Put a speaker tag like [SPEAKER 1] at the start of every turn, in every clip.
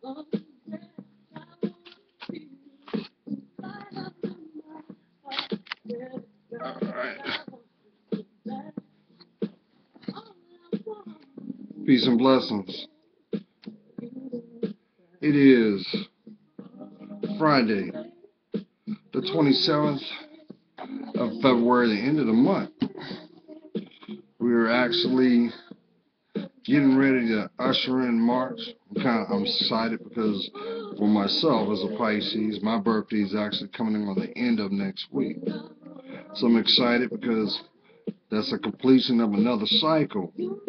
[SPEAKER 1] Alright. Peace and blessings. It is Friday, the 27th of February, the end of the month. We're actually getting ready to usher in March. I'm excited because for myself as a Pisces, my birthday is actually coming in on the end of next week. So I'm excited because that's a completion of another cycle. You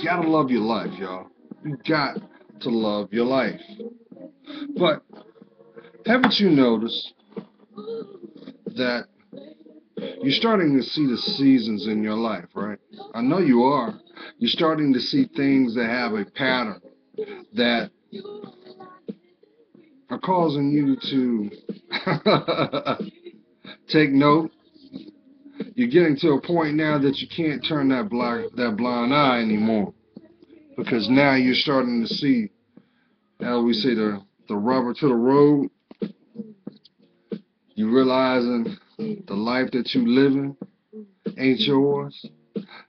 [SPEAKER 1] gotta love your life, y'all. You got to love your life. But haven't you noticed that you're starting to see the seasons in your life, right? I know you are. You're starting to see things that have a pattern that are causing you to take note. You're getting to a point now that you can't turn that blind eye anymore, because now you're starting to see, how we say, the rubber to the road. You realizing the life that you living ain't yours.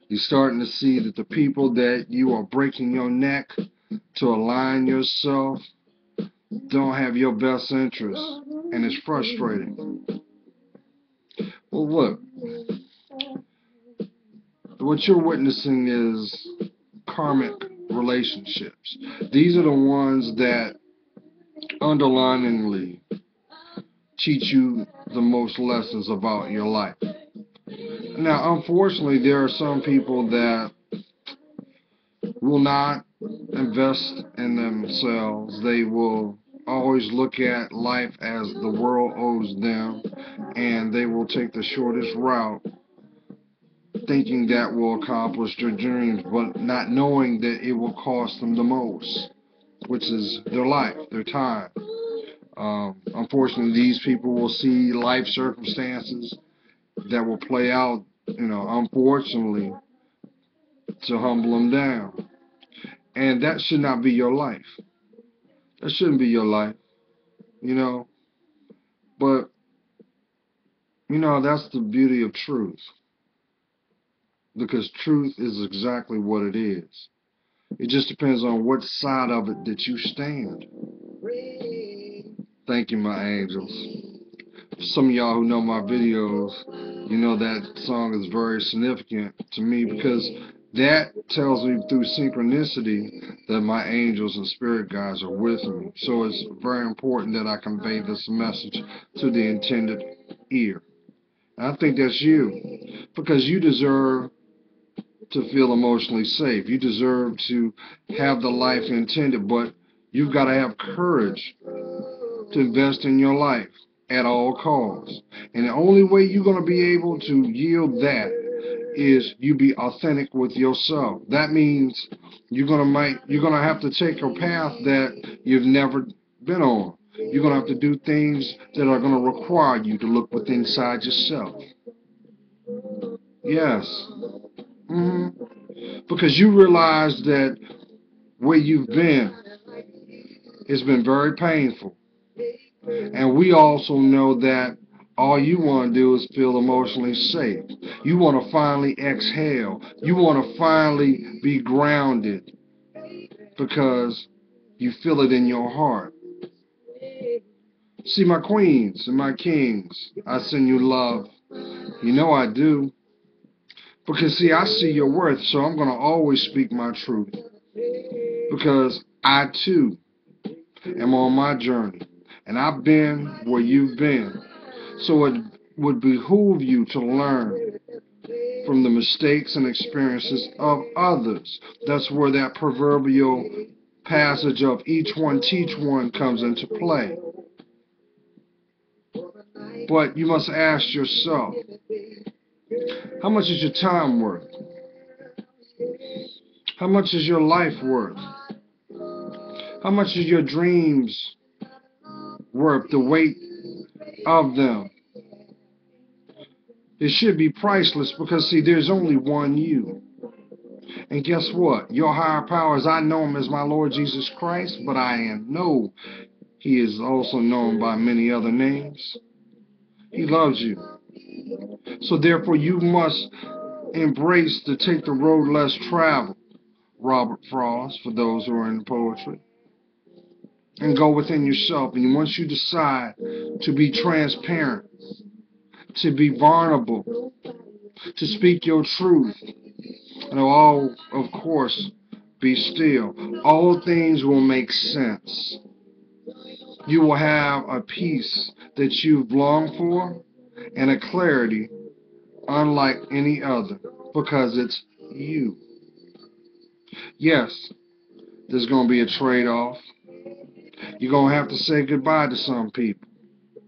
[SPEAKER 1] You're starting to see that the people that you are breaking your neck to align yourself don't have your best interest, and it's frustrating. Well, look, what you're witnessing is karmic relationships. These are the ones that underliningly teach you the most lessons about your life. Now, unfortunately, there are some people that will not invest in themselves. They will always look at life as the world owes them, and they will take the shortest route, thinking that will accomplish their dreams, but not knowing that it will cost them the most, which is their life, their time. Unfortunately, these people will see life circumstances that will play out, unfortunately, to humble them down. And that should not be your life. That shouldn't be your life, you know. But, that's the beauty of truth. Because truth is exactly what it is. It just depends on what side of it that you stand. Thank you, my angels. For some of y'all who know my videos, you know that song is very significant to me, because that tells me through synchronicity that my angels and spirit guides are with me. So it's very important that I convey this message to the intended ear. And I think that's you, because you deserve to feel emotionally safe. You deserve to have the life intended, but you've got to have courage to invest in your life at all costs. And the only way you're going to be able to yield that is you be authentic with yourself. That means you're going to have to take a path that you've never been on. You're going to have to do things that are going to require you to look within inside yourself. Yes. Because you realize that where you've been, it's been very painful. And we also know that all you want to do is feel emotionally safe. You want to finally exhale. You want to finally be grounded because you feel it in your heart. See, my queens and my kings, I send you love. You know I do. Because, see, I see your worth, so I'm going to always speak my truth. Because I, too, am on my journey. And I've been where you've been. So it would behoove you to learn from the mistakes and experiences of others. That's where that proverbial passage of each one teach one comes into play. But you must ask yourself, how much is your time worth? How much is your life worth? How much is your dreams worth? The weight of them. It should be priceless, because, see, there's only one you. And guess what? Your higher powers, I know him as my Lord Jesus Christ, but I know he is also known by many other names. He loves you. So therefore you must embrace to take the road less traveled, Robert Frost, for those who are in poetry. And go within yourself. And once you decide to be transparent, to be vulnerable, to speak your truth, and all, of course, be still, all things will make sense. You will have a peace that you've longed for and a clarity unlike any other because it's you. Yes, there's going to be a trade-off. You're going to have to say goodbye to some people.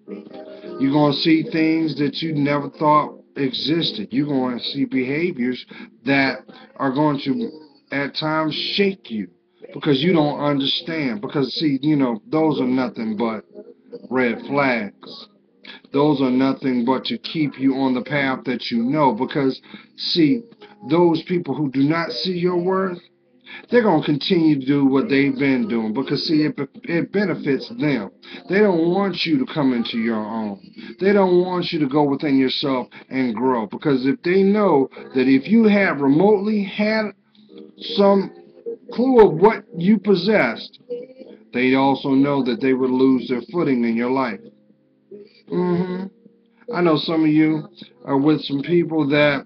[SPEAKER 1] You're going to see things that you never thought existed. You're going to see behaviors that are going to, at times, shake you because you don't understand. Because, see, those are nothing but red flags. Those are nothing but to keep you on the path that you know. Because, see, those people who do not see your worth, they're going to continue to do what they've been doing because, see, it benefits them. They don't want you to come into your own. They don't want you to go within yourself and grow because if they know that if you had remotely had some clue of what you possessed, they also know that they would lose their footing in your life. I know some of you are with some people that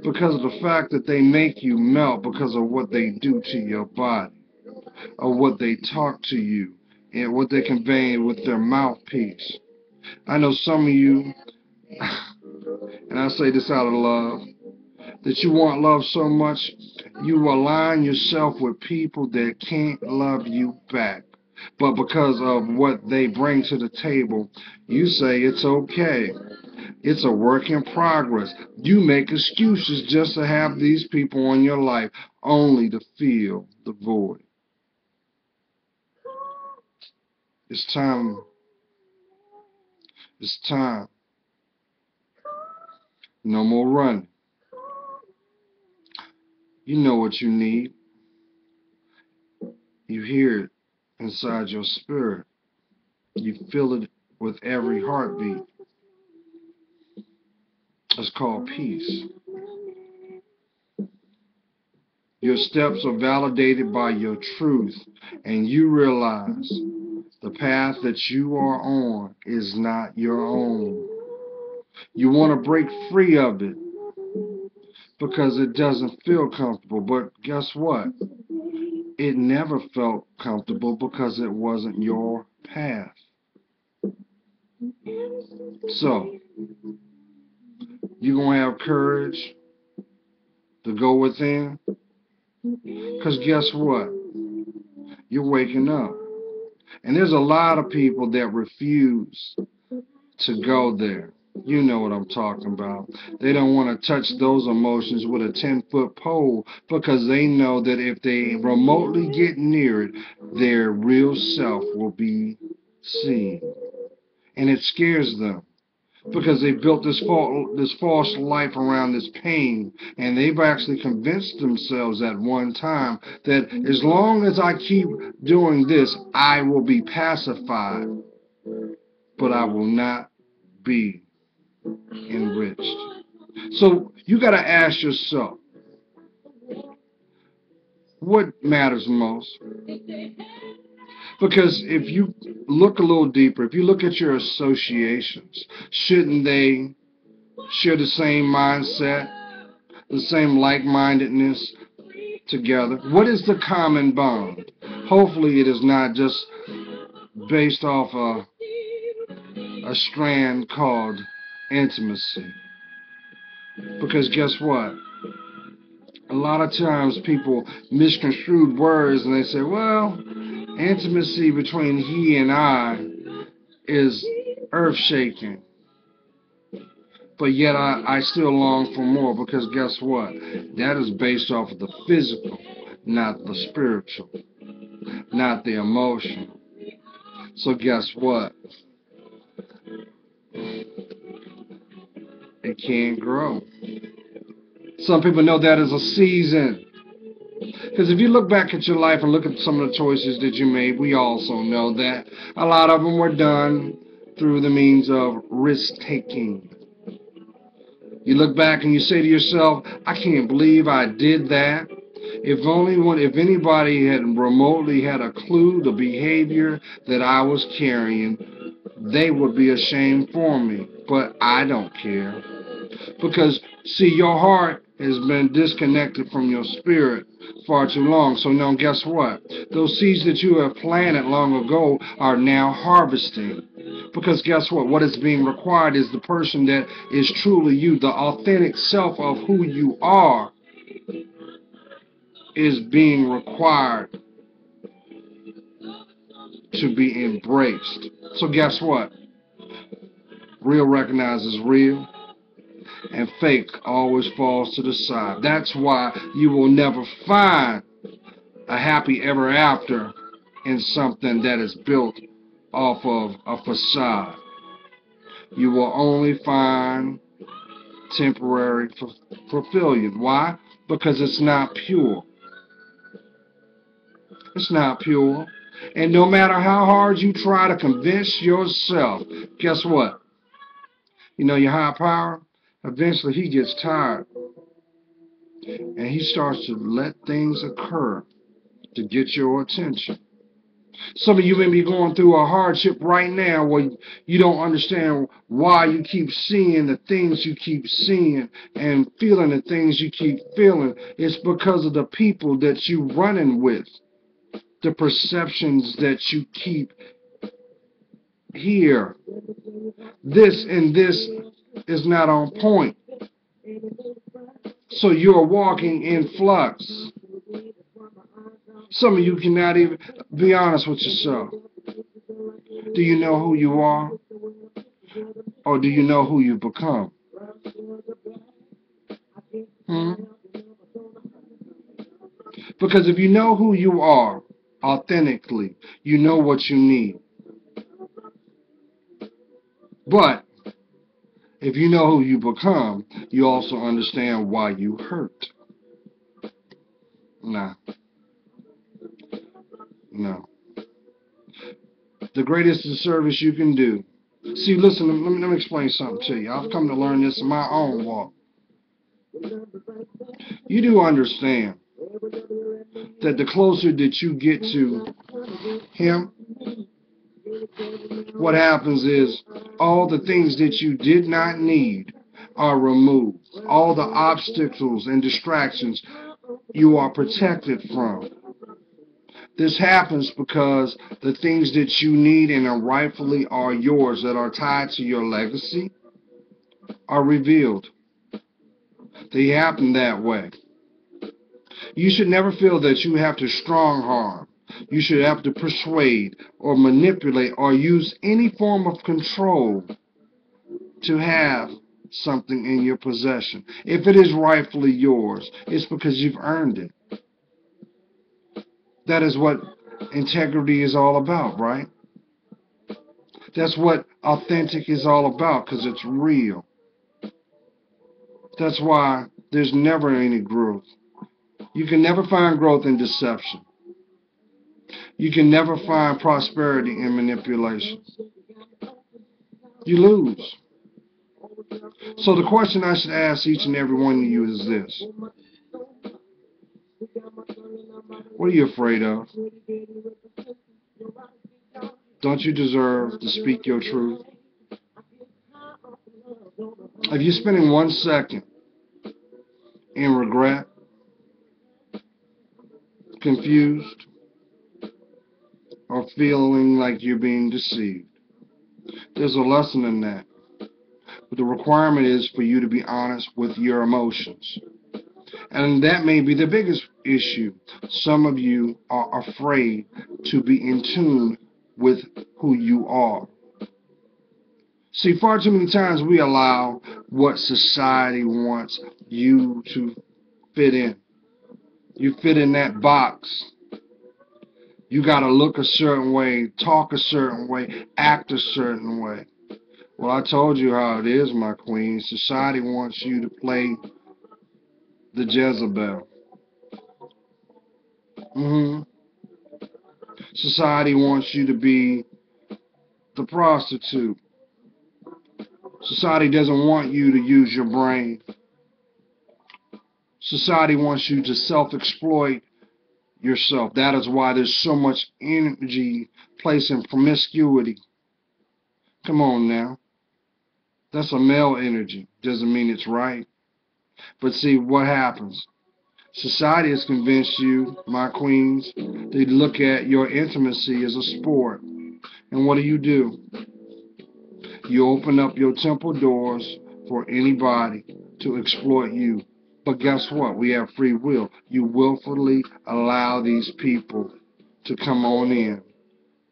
[SPEAKER 1] because of the fact that they make you melt because of what they do to your body, or what they talk to you, and what they convey with their mouthpiece. I know some of you, and I say this out of love, that you want love so much, you align yourself with people that can't love you back. But because of what they bring to the table, you say it's okay. It's a work in progress. You make excuses just to have these people in your life, only to fill the void. It's time. It's time. No more running. You know what you need. You hear it inside your spirit. You feel it with every heartbeat. It's called peace. Your steps are validated by your truth, and you realize the path that you are on is not your own. You want to break free of it because it doesn't feel comfortable. But guess what? It never felt comfortable because it wasn't your path. So, you're going to have courage to go within because guess what? You're waking up. And there's a lot of people that refuse to go there. You know what I'm talking about. They don't want to touch those emotions with a 10-foot pole because they know that if they remotely get near it, their real self will be seen. And it scares them because they built this false life around this pain, and they've actually convinced themselves at one time that as long as I keep doing this, I will be pacified, but I will not be enriched. So you got to ask yourself, what matters most? Because if you look a little deeper, if you look at your associations, shouldn't they share the same mindset, the same like-mindedness together? What is the common bond? Hopefully it is not just based off a strand called intimacy. Because guess what? A lot of times people misconstrue words and they say, well, intimacy between he and I is earth-shaking. But yet I still long for more because guess what? That is based off of the physical, not the spiritual, not the emotional. So guess what? It can't grow. Some people know that as a season. Because if you look back at your life and look at some of the choices that you made, we also know that a lot of them were done through the means of risk-taking. You look back and you say to yourself, I can't believe I did that. If anybody had remotely had a clue the behavior that I was carrying, they would be ashamed for me. But I don't care. Because, see, your heart has been disconnected from your spirit far too long. So now guess what? Those seeds that you have planted long ago are now harvesting. Because guess what? What is being required is the person that is truly you, the authentic self of who you are, is being required to be embraced. So guess what? Real recognizes real, and fake always falls to the side. That's why you will never find a happy ever after in something that is built off of a facade. You will only find temporary fulfillment. Why? Because it's not pure. It's not pure. And no matter how hard you try to convince yourself, guess what? You know, your higher power, eventually he gets tired and he starts to let things occur to get your attention. Some of you may be going through a hardship right now where you don't understand why you keep seeing the things you keep seeing and feeling the things you keep feeling. It's because of the people that you're running with, the perceptions that you keep here. This and this is not on point. So you're walking in flux. Some of you cannot even be honest with yourself. Do you know who you are? Or do you know who you become? Hmm? Because if you know who you are authentically, you know what you need. But if you know who you become, you also understand why you hurt. Nah. No. The greatest service you can do. See, listen, let me explain something to you. I've come to learn this in my own walk. You do understand that the closer that you get to him, what happens is all the things that you did not need are removed. All the obstacles and distractions you are protected from. This happens because the things that you need and are rightfully are yours that are tied to your legacy are revealed. They happen that way. You should never feel that you have to strong arm. You should have to persuade or manipulate or use any form of control to have something in your possession. If it is rightfully yours, it's because you've earned it. That is what integrity is all about, right? That's what authentic is all about, because it's real. That's why there's never any growth. You can never find growth in deception. You can never find prosperity in manipulation. You lose. So the question I should ask each and every one of you is this. What are you afraid of? Don't you deserve to speak your truth? If you're spending 1 second in regret, confused, or feeling like you're being deceived, there's a lesson in that. But the requirement is for you to be honest with your emotions. And that may be the biggest issue. Some of you are afraid to be in tune with who you are. See, far too many times we allow what society wants you to fit in. You fit in that box. You got to look a certain way, talk a certain way, act a certain way. Well, I told you how it is, my queen. Society wants you to play the Jezebel. hmm Society wants you to be the prostitute. Society doesn't want you to use your brain. Society wants you to self-exploit yourself. That is why there's so much energy placed in promiscuity. Come on now. That's a male energy. Doesn't mean it's right. But see what happens. Society has convinced you, my queens, they look at your intimacy as a sport. And what do? You open up your temple doors for anybody to exploit you. But guess what? We have free will. You willfully allow these people to come on in,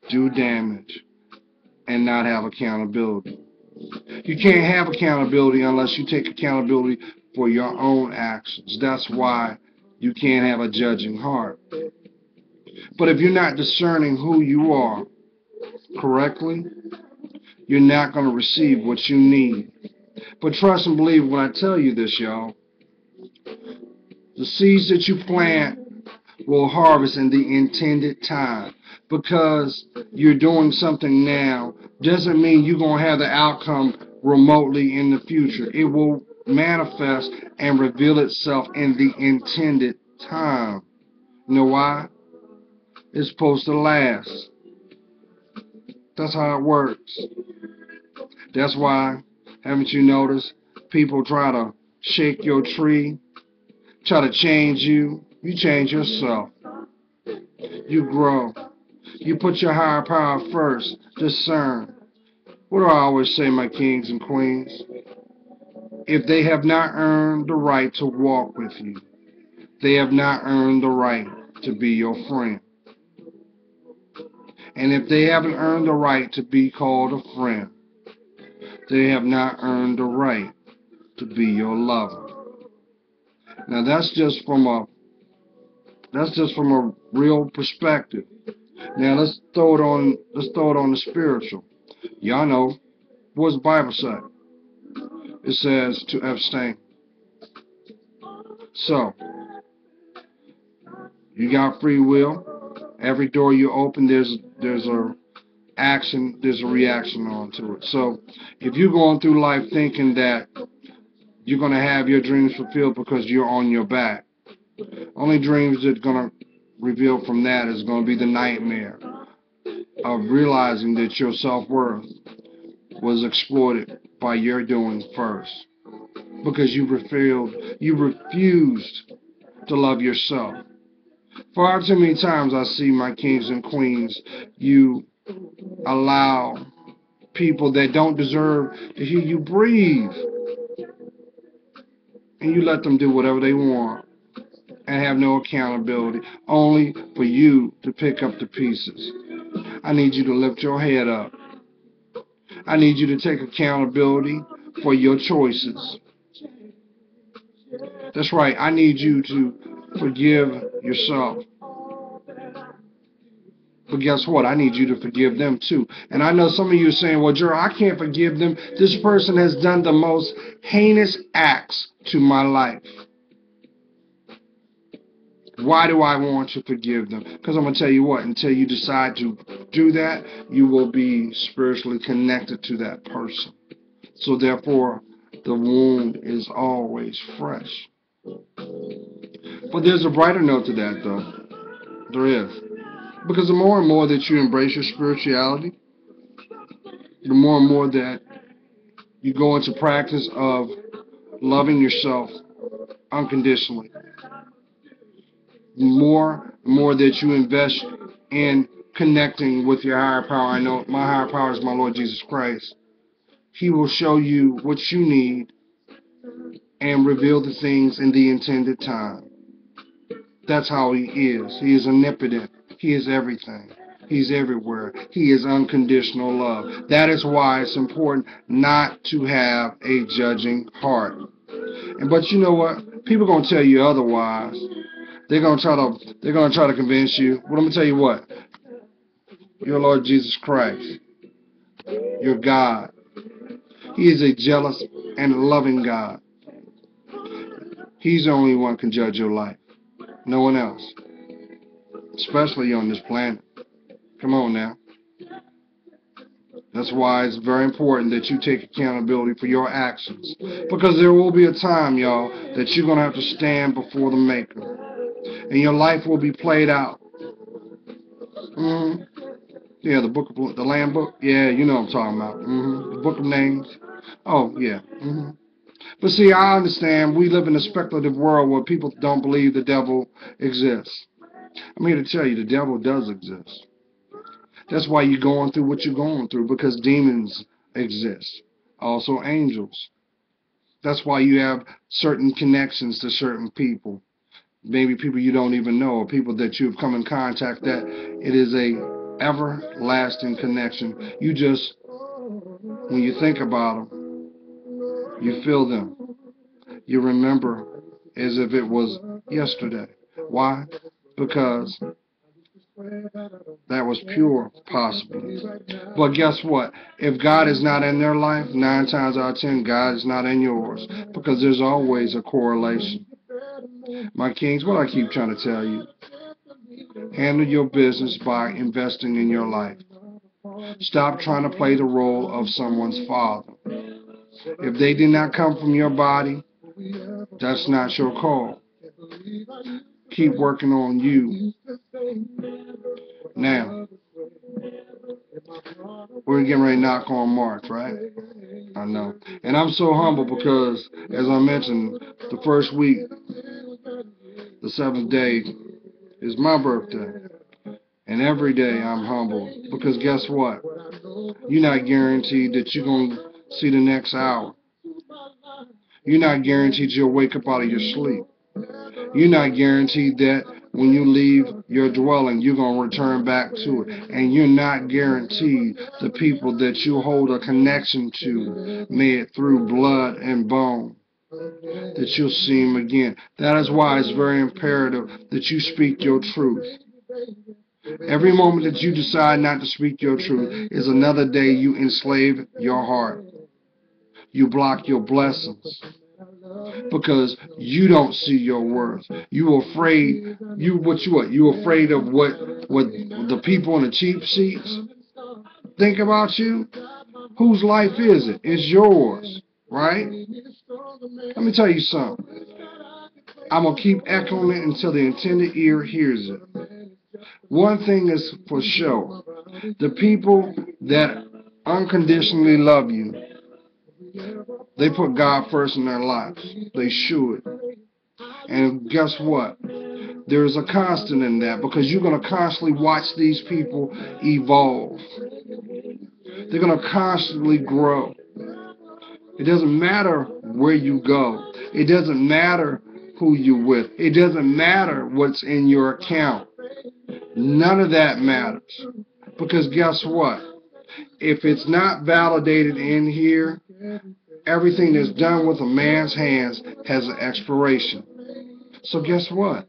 [SPEAKER 1] do damage, and not have accountability. You can't have accountability unless you take accountability for your own actions. That's why you can't have a judging heart. But if you're not discerning who you are correctly, you're not going to receive what you need. But trust and believe when I tell you this, y'all. The seeds that you plant will harvest in the intended time. Because you're doing something now doesn't mean you're going to have the outcome remotely in the future. It will manifest and reveal itself in the intended time. You know why? It's supposed to last. That's how it works. That's why, haven't you noticed, people try to shake your tree, try to change you. You change yourself. You grow. You put your higher power first. Discern. What do I always say, my kings and queens? If they have not earned the right to walk with you, they have not earned the right to be your friend. And if they haven't earned the right to be called a friend, they have not earned the right to be your lover. Now that's just from a real perspective. Now let's throw it on the spiritual. Y'all know what's the Bible say? It says to abstain. So you got free will. Every door you open, there's a action, there's a reaction onto it. So if you're going through life thinking that you're going to have your dreams fulfilled because you're on your back, only dreams that's going to reveal from that is going to be the nightmare of realizing that your self-worth was exploited by your doing first because you refused to love yourself. Far too many times I see, my kings and queens, you allow people that don't deserve to hear you breathe, and you let them do whatever they want and have no accountability, only for you to pick up the pieces. I need you to lift your head up. I need you to take accountability for your choices. That's right. I need you to forgive yourself. But guess what? I need you to forgive them too. And I know some of you are saying, well, Gerald, I can't forgive them. This person has done the most heinous acts to my life. Why do I want to forgive them? Because I'm going to tell you what, until you decide to do that, you will be spiritually connected to that person. So therefore, the wound is always fresh. But there's a brighter note to that, though. There is. Because the more and more that you embrace your spirituality, the more and more that you go into practice of loving yourself unconditionally, the more that you invest in connecting with your higher power. I know my higher power is my Lord Jesus Christ. He will show you what you need and reveal the things in the intended time. That's how he is. He is omnipotent. He is everything. He's everywhere. He is unconditional love. That is why it's important not to have a judging heart. But you know what? People are going to tell you otherwise. They're going to try to convince you. But I'm going to tell you what. Your Lord Jesus Christ, your God, he is a jealous and loving God. He's the only one who can judge your life. No one else. especially on this planet. Come on now. That's why it's very important that you take accountability for your actions. Because there will be a time, y'all, that you're going to have to stand before the Maker. And your life will be played out. Yeah, the Lamb book. Yeah, you know what I'm talking about. The book of names. Oh, yeah. But see, I understand we live in a speculative world where people don't believe the devil exists. I'm here to tell you the devil does exist. That's why you're going through what you're going through, because demons exist. Also angels. That's why you have certain connections to certain people. Maybe people you don't even know, or people that you've come in contact that it is a everlasting connection. You just, when you think about them, you feel them. You remember as if it was yesterday. Why? Because that was pure, possibly. But guess what? If God is not in their life, 9 times out of 10, God is not in yours. Because there's always a correlation. My kings, what I keep trying to tell you, handle your business by investing in your life. Stop trying to play the role of someone's father. If they did not come from your body, that's not your call. Keep working on you. Now, we're getting ready to knock on March, right? I know. And I'm so humble because, as I mentioned, the first week, the 7th day, is my birthday. And every day I'm humble. Because guess what? You're not guaranteed that you're going to see the next hour. You're not guaranteed you'll wake up out of your sleep. You're not guaranteed that when you leave your dwelling, you're going to return back to it. And you're not guaranteed the people that you hold a connection to, may it through blood and bone, that you'll see them again. That is why it's very imperative that you speak your truth. Every moment that you decide not to speak your truth is another day you enslave your heart. You block your blessings. Because you don't see your worth. You afraid. You afraid of what the people in the cheap seats think about you? Whose life is it? It's yours, right? Let me tell you something. I'm gonna keep echoing it until the intended ear hears it. One thing is for sure. The people that unconditionally love you, they put God first in their lives. They should. And guess what? There's a constant in that, because you're going to constantly watch these people evolve. They're going to constantly grow. It doesn't matter where you go. It doesn't matter who you're with. It doesn't matter what's in your account. None of that matters. Because guess what? If it's not validated in here, everything that's done with a man's hands has an expiration. So guess what?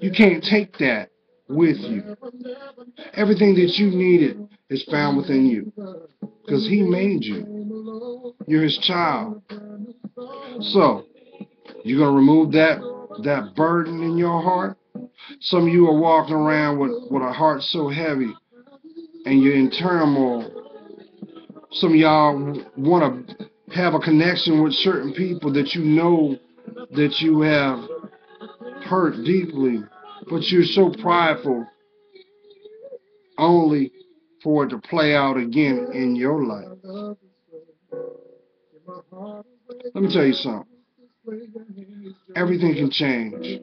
[SPEAKER 1] You can't take that with you. Everything that you needed is found within you. Because he made you. You're his child. So, you're going to remove that burden in your heart? Some of you are walking around with a heart so heavy and you're in turmoil. Some of y'all want to have a connection with certain people that you know that you have hurt deeply, but you're so prideful only for it to play out again in your life. Let me tell you something. Everything can change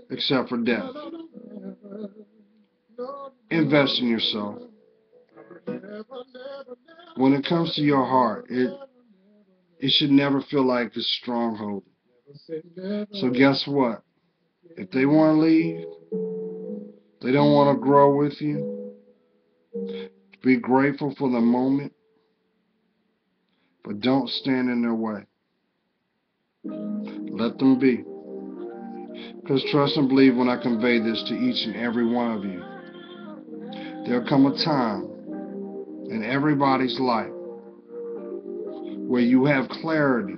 [SPEAKER 1] except for death. Invest in yourself. When it comes to your heart, it should never feel like a stronghold. So guess what? If they want to leave, they don't want to grow with you, be grateful for the moment, but don't stand in their way. Let them be. Because trust and believe when I convey this to each and every one of you, there'll come a time in everybody's life where you have clarity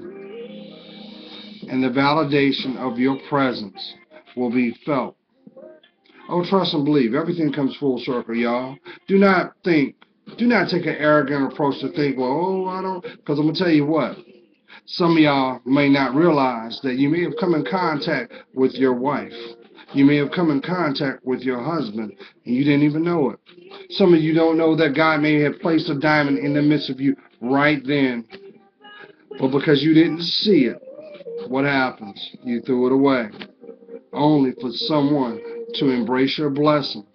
[SPEAKER 1] and the validation of your presence will be felt Oh, trust and believe. Everything comes full circle, y'all. Do not think, do not take an arrogant approach to think, well, oh, I don't, because I'm going to tell you what. Some of y'all may not realize that you may have come in contact with your wife. You may have come in contact with your husband, and you didn't even know it. Some of you don't know that God may have placed a diamond in the midst of you right then, but because you didn't see it, what happens? You threw it away, only for someone to embrace your blessing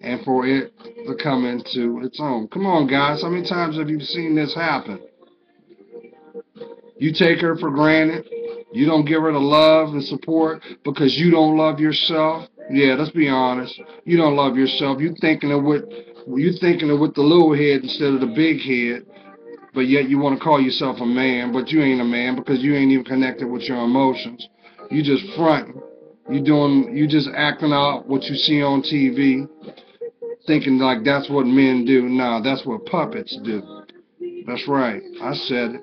[SPEAKER 1] and for it to come into its own. Come on, guys. How many times have you seen this happen? You take her for granted. You don't give her the love and support because you don't love yourself. Yeah, let's be honest. You don't love yourself. You're thinking of with the little head instead of the big head. But yet you want to call yourself a man, but you ain't a man because you ain't even connected with your emotions. You just fronting. You just acting out what you see on TV, thinking like that's what men do. Nah, that's what puppets do. That's right. I said it.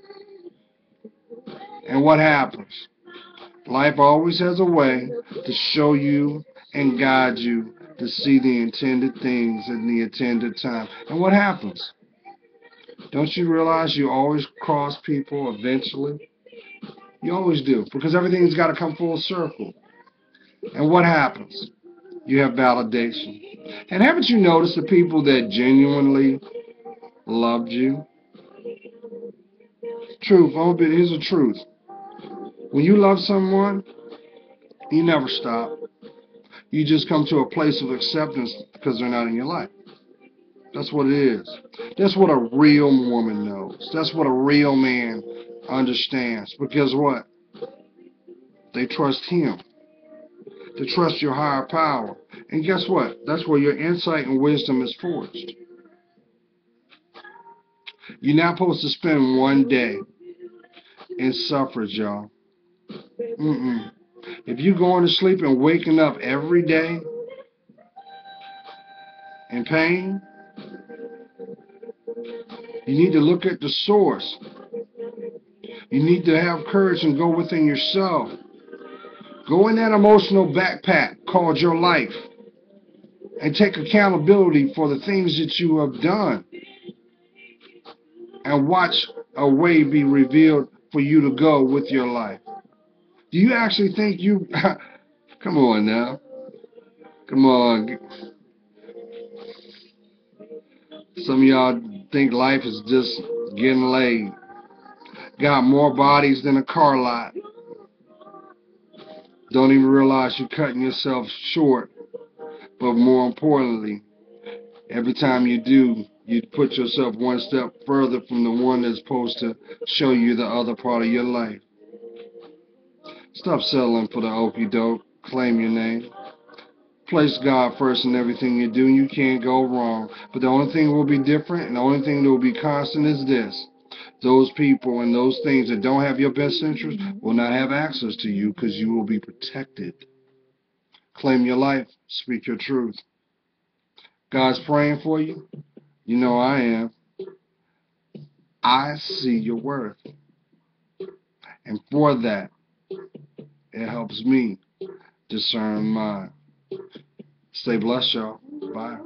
[SPEAKER 1] And what happens? Life always has a way to show you and guide you to see the intended things in the intended time. And what happens? Don't you realize you always cross people eventually? You always do, because everything's got to come full circle. And what happens? You have validation. And haven't you noticed the people that genuinely loved you? Truth, here's the truth. When you love someone, you never stop. You just come to a place of acceptance because they're not in your life. That's what it is. That's what a real woman knows. That's what a real man understands. Because what? They trust him. They trust your higher power. And guess what? That's where your insight and wisdom is forged. You're not supposed to spend one day in suffrage, y'all. If you're going to sleep and waking up every day in pain, you need to look at the source. You need to have courage and go within yourself. Go in that emotional backpack called your life and take accountability for the things that you have done and watch a way be revealed for you to go with your life. Do you actually think you... Come on now. Come on. Some of y'all think life is just getting laid. Got more bodies than a car lot. Don't even realize you're cutting yourself short. But more importantly, every time you do, you put yourself one step further from the one that's supposed to show you the other part of your life. Stop settling for the okie doke. Claim your name. Place God first in everything you do, and you can't go wrong. But the only thing that will be different and the only thing that will be constant is this. Those people and those things that don't have your best interest will not have access to you because you will be protected. Claim your life. Speak your truth. God's praying for you. You know I am. I see your worth. And for that, it helps me discern mine. Stay blessed, y'all. Bye.